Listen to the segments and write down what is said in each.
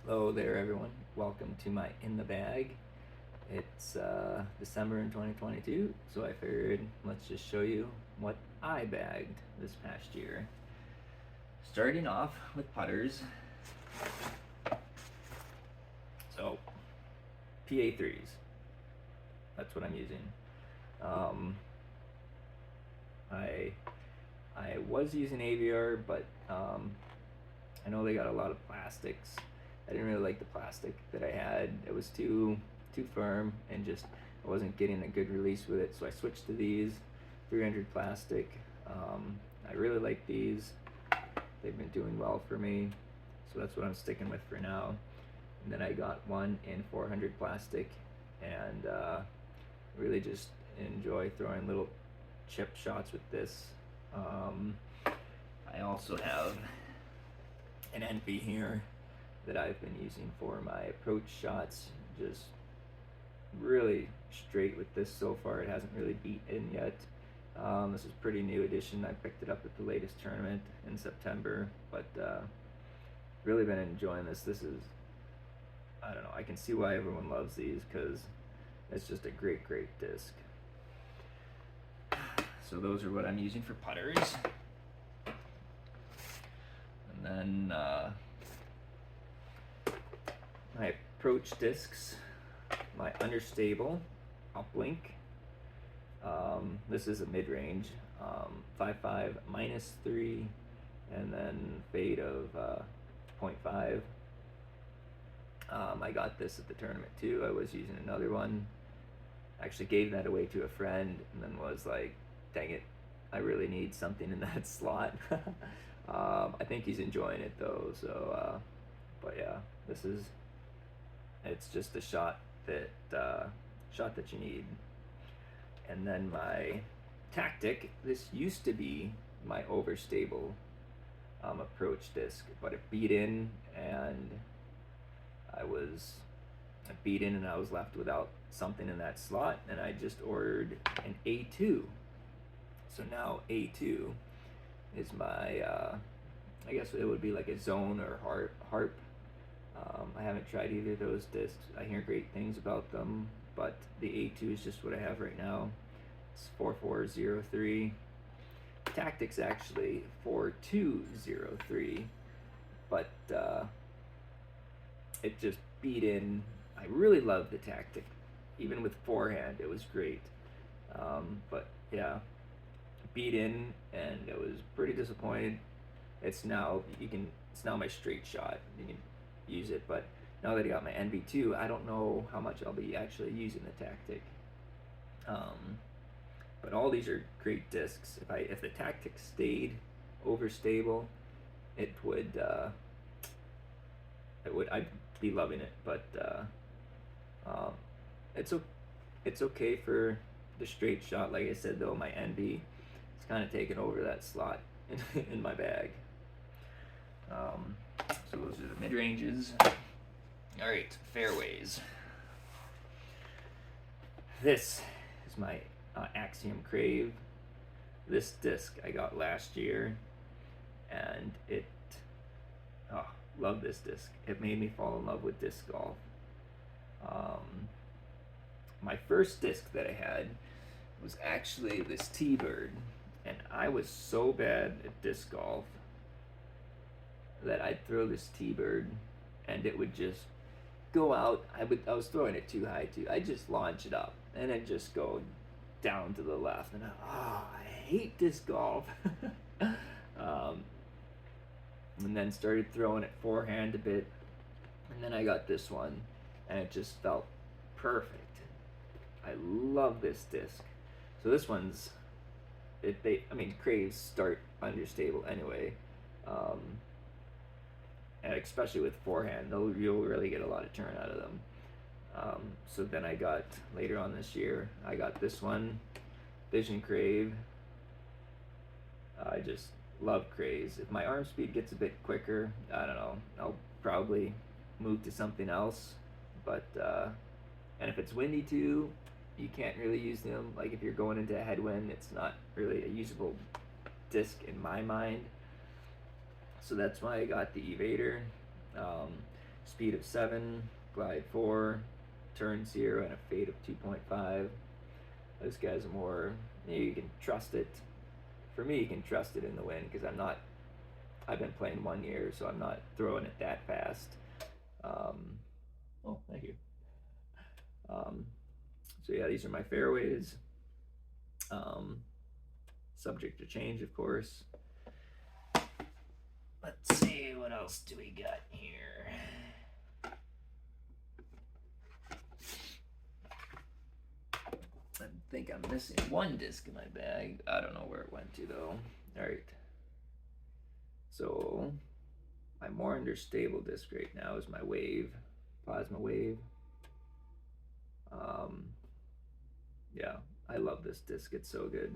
Hello there, everyone. Welcome to my In the Bag. It's December in 2022, so I figured let's just show you what I bagged this past year. Starting off with putters. So, PA3s. That's what I'm using. Um, I I was using AVR, but I know they got a lot of plastics. I didn't really like the plastic that I had. It was too firm and just I wasn't getting a good release with it. So I switched to these 300 plastic. I really like these. They've been doing well for me. So that's what I'm sticking with for now. And then I got one in 400 plastic and really just enjoy throwing little chip shots with this. I also have an NP here that I've been using for my approach shots. Just really straight with this so far. It hasn't really beat in yet. This is a pretty new edition. I picked it up at the latest tournament in September, but really been enjoying this. This is, I don't know, I can see why everyone loves these because it's just a great disc. So those are what I'm using for putters. And then my approach discs, my understable uplink. This is a mid-range, 5.5 -3, and then fade of 0.5. I got this at the tournament too. I was using another one. Actually gave that away to a friend and then was like, dang it, I really need something in that slot. I think he's enjoying it though, so but yeah, it's just a shot that you need. And then my tactic, this used to be my overstable approach disc, but it beat in and I was left without something in that slot, and I just ordered an A2. So now A2 is my I guess it would be like a zone or harp. I haven't tried either of those discs. I hear great things about them, but the A2 is just what I have right now. It's 4403. Tactics actually 4203, but it just beat in. I really love the tactic. Even with forehand, it was great. But yeah, beat in, and it was pretty disappointed. It's now my straight shot. You can use it, but now that I got my NV2, I don't know how much I'll be actually using the tactic. But all these are great discs. If the tactic stayed overstable, it would I'd be loving it. But um, it's it's okay for the straight shot. Like I said though, my NB it's kind of taken over that slot in my bag. So those are the mid ranges. All right, fairways. This is my Axiom Crave. This disc I got last year, and love this disc. It made me fall in love with disc golf. My first disc that I had was actually this T-Bird, and I was so bad at disc golf that I'd throw this T-Bird and it would just go out. I was throwing it too high too. I'd just launch it up and it'd just go down to the left, and I hate disc golf. And then started throwing it forehand a bit, and then I got this one and it just felt perfect. I love this disc. So this one's Craves start understable anyway, and especially with forehand, you'll really get a lot of turn out of them. So then later on this year, I got this one, Vision Crave. I just love Craze. If my arm speed gets a bit quicker, I don't know, I'll probably move to something else. But and if it's windy too, you can't really use them. Like if you're going into a headwind, it's not really a usable disc in my mind. So that's why I got the Evader. speed of 7, glide 4, turn 0, and a fade of 2.5. Those guys are more, you can trust it. For me, you can trust it in the wind because I've been playing 1 year, so I'm not throwing it that fast. Oh, thank you. So yeah, these are my fairways. Subject to change, of course. Let's see, what else do we got here? I think I'm missing one disc in my bag. I don't know where it went to though. All right. So my more understable disc right now is my wave, plasma wave. Yeah, I love this disc. It's so good.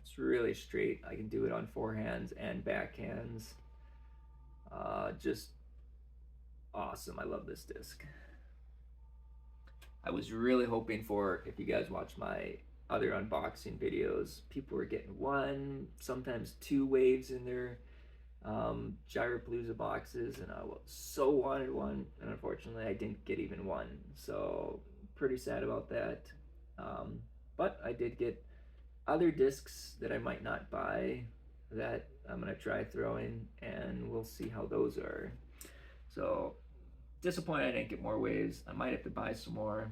It's really straight. I can do it on forehands and backhands. Just awesome. I love this disc. I was really hoping for, if you guys watch my other unboxing videos, people were getting 1, sometimes 2 waves in their Gyropalooza boxes, and I so wanted one, and unfortunately I didn't get even 1. So pretty sad about that. But I did get other discs that I might not buy that I'm gonna try throwing, and we'll see how those are. So disappointed I didn't get more waves. I might have to buy some more,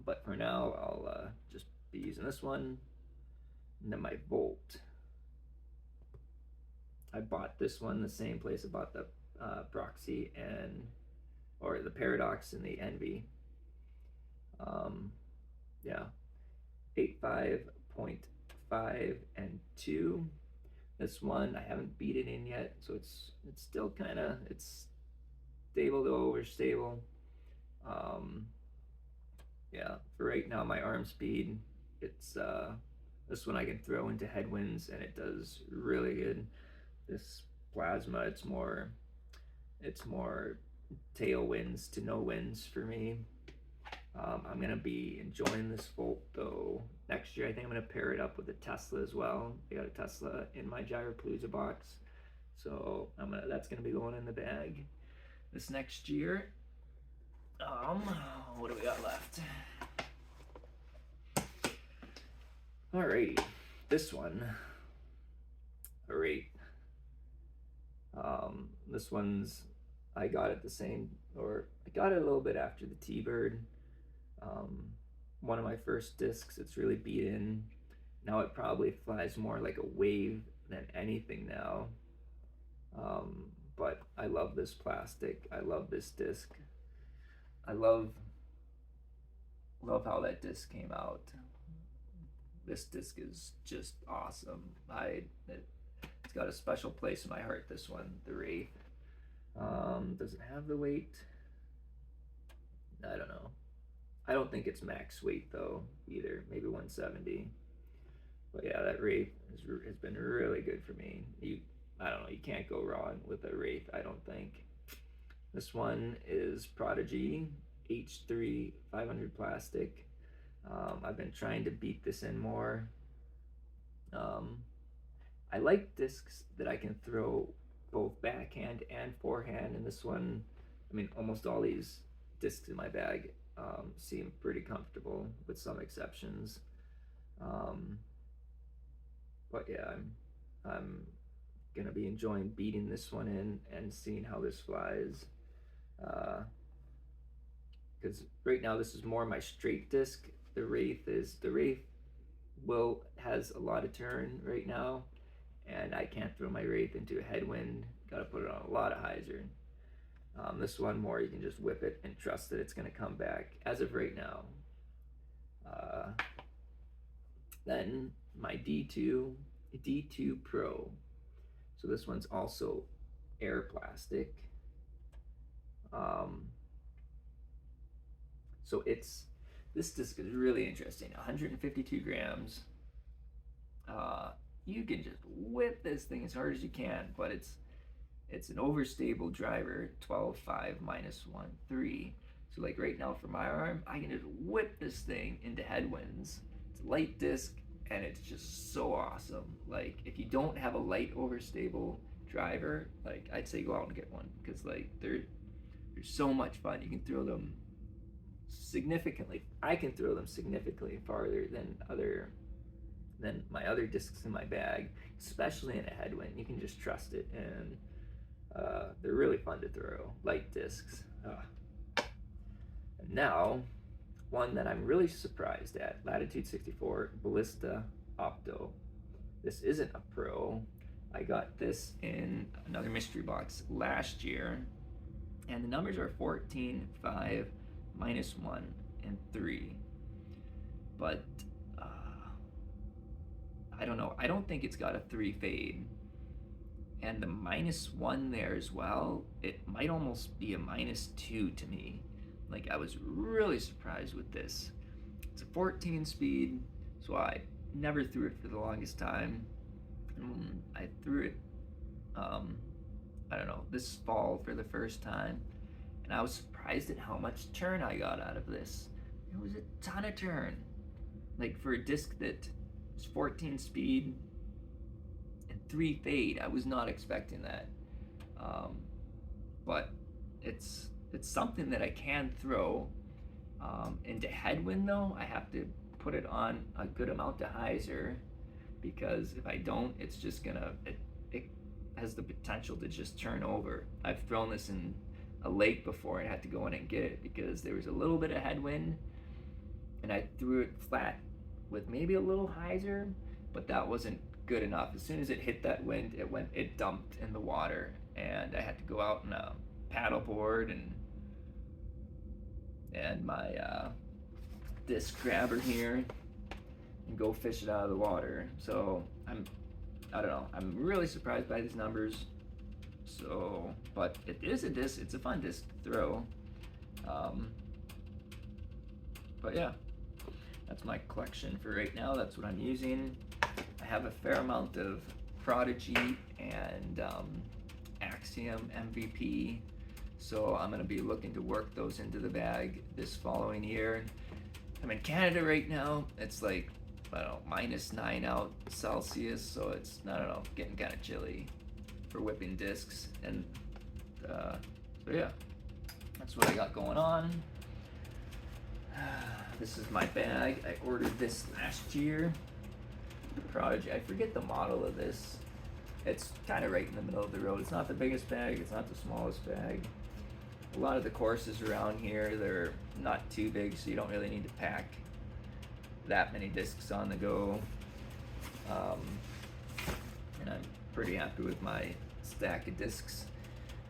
but for now I'll just be using this one. And then my Volt. I bought this one the same place I bought the Proxy or the Paradox and the Envy. Yeah, 8.5 and 2. This one I haven't beat it in yet, so it's still kind of, it's stable to overstable. Yeah, for right now my arm speed, it's this one I can throw into headwinds and it does really good. This plasma, it's more tailwinds to no winds for me. I'm gonna be enjoying this Volt though. Next year I think I'm gonna pair it up with a Tesla as well. I got a Tesla in my Gyropalooza box, so that's gonna be going in the bag this next year. What do we got left? Alrighty, this one. Alright. This one's, I got it I got it a little bit after the T-Bird. One of my first discs, it's really beat in. Now it probably flies more like a wave than anything now. But I love this plastic. I love this disc. I love how that disc came out. This disc is just awesome. It's got a special place in my heart, this one, the Wraith. Does it have the weight? I don't know. I don't think it's max weight though either. Maybe 170. But yeah, that Wraith has been really good for me. I don't know. You can't go wrong with a Wraith, I don't think. This one is Prodigy H3 500 plastic. I've been trying to beat this in more. I like discs that I can throw both backhand and forehand, and this one, I mean, almost all these discs in my bag seem pretty comfortable with some exceptions. But yeah, I'm gonna be enjoying beating this one in and seeing how this flies. Because right now this is more my straight disc. The Wraith has a lot of turn right now, and I can't throw my Wraith into a headwind. Got to put it on a lot of hyzer. This one more, you can just whip it and trust that it's going to come back as of right now. Then my D2 Pro. So this one's also air plastic. So this disc is really interesting. 152 grams. You can just whip this thing as hard as you can, but it's an overstable driver, 12.5 minus 1.3. So like right now for my arm, I can just whip this thing into headwinds. It's a light disc and it's just so awesome. Like if you don't have a light overstable driver, like I'd say go out and get one, because like they're so much fun. You can throw them significantly. I can throw them significantly farther than my other discs in my bag, especially in a headwind. You can just trust it, and they're really fun to throw. Light discs. And now, one that I'm really surprised at: Latitude 64 Ballista Opto. This isn't a pro. I got this in another mystery box last year, and the numbers are 14, 5, -1, and 3. But I don't know. I don't think it's got a 3 fade. And the -1 there as well, it might almost be a -2 to me. Like, I was really surprised with this. It's a 14 speed, so I never threw it for the longest time. And I threw it, I don't know, this fall for the first time. And I was surprised at how much turn I got out of this. It was a ton of turn. Like, for a disc that was 14 speed and 3 fade, I was not expecting that. But it's something that I can throw. Into headwind though, I have to put it on a good amount of hyzer, because if I don't, it's just gonna, it has the potential to just turn over. I've thrown this in a lake before and had to go in and get it because there was a little bit of headwind, and I threw it flat with maybe a little hyzer, but that wasn't good enough. As soon as it hit that wind, it dumped in the water, and I had to go out on a paddleboard and my disc grabber here and go fish it out of the water. So I don't know, I'm really surprised by these numbers. So, but it is a disc, it's a fun disc to throw. But yeah, that's my collection for right now. That's what I'm using. I have a fair amount of Prodigy and Axiom MVP, so I'm going to be looking to work those into the bag this following year. I'm in Canada right now. It's like, I don't know, -9 out Celsius, so it's, I don't know, getting kind of chilly for whipping discs. And so yeah, that's what I got going on. This is my bag. I ordered this last year. Prodigy, I forget the model of this. It's kind of right in the middle of the road. It's not the biggest bag, it's not the smallest bag. A lot of the courses around here, they're not too big, so you don't really need to pack that many discs on the go. And I'm pretty happy with my stack of discs.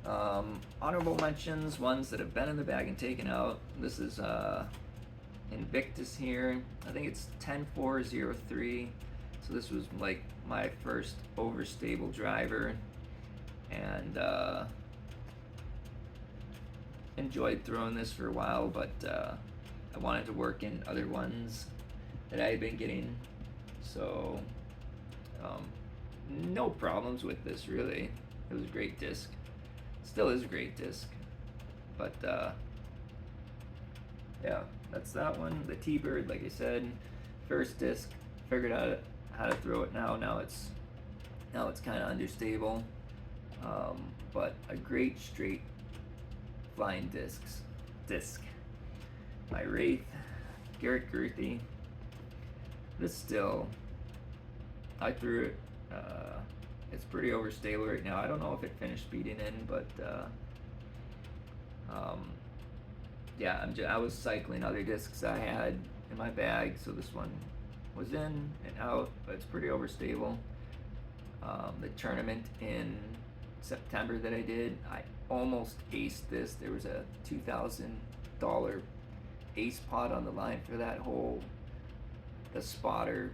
Honorable mentions, ones that have been in the bag and taken out. This is Invictus here. I think it's 10403. So this was like my first overstable driver, and enjoyed throwing this for a while, but I wanted to work in other ones that I had been getting. So no problems with this really. It was a great disc. Still is a great disc. But yeah, that's that one. The T-Bird, like I said, first disc. Figured out how to throw it now. Now it's kind of understable, but a great straight flying disc. My Wraith, Garrett Girthy. This still, I threw it. It's pretty overstable right now. I don't know if it finished speeding in, but yeah, I was cycling other discs I had in my bag, so this one was in and out, but it's pretty overstable. The tournament in September that I did, I almost aced this. There was a $2,000 ace pot on the line for that hole. The spotter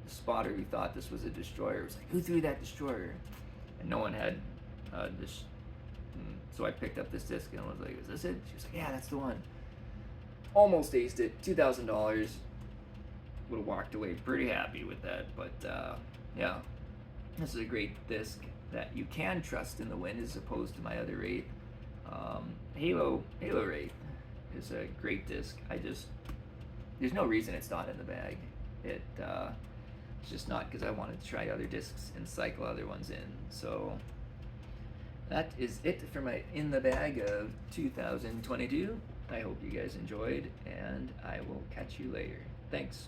who thought this was a destroyer was like, "Who threw that destroyer?" And no one had this. So I picked up this disc and I was like, "Is this it?" She was like, "Yeah, that's the one." Almost aced it. $2,000. Would have walked away pretty happy with that, but yeah, this is a great disc that you can trust in the wind as opposed to my other Wraith. Halo Wraith is a great disc. There's no reason it's not in the bag. It's just not because I wanted to try other discs and cycle other ones in. So that is it for my in the bag of 2022. I hope you guys enjoyed, and I will catch you later. Thanks.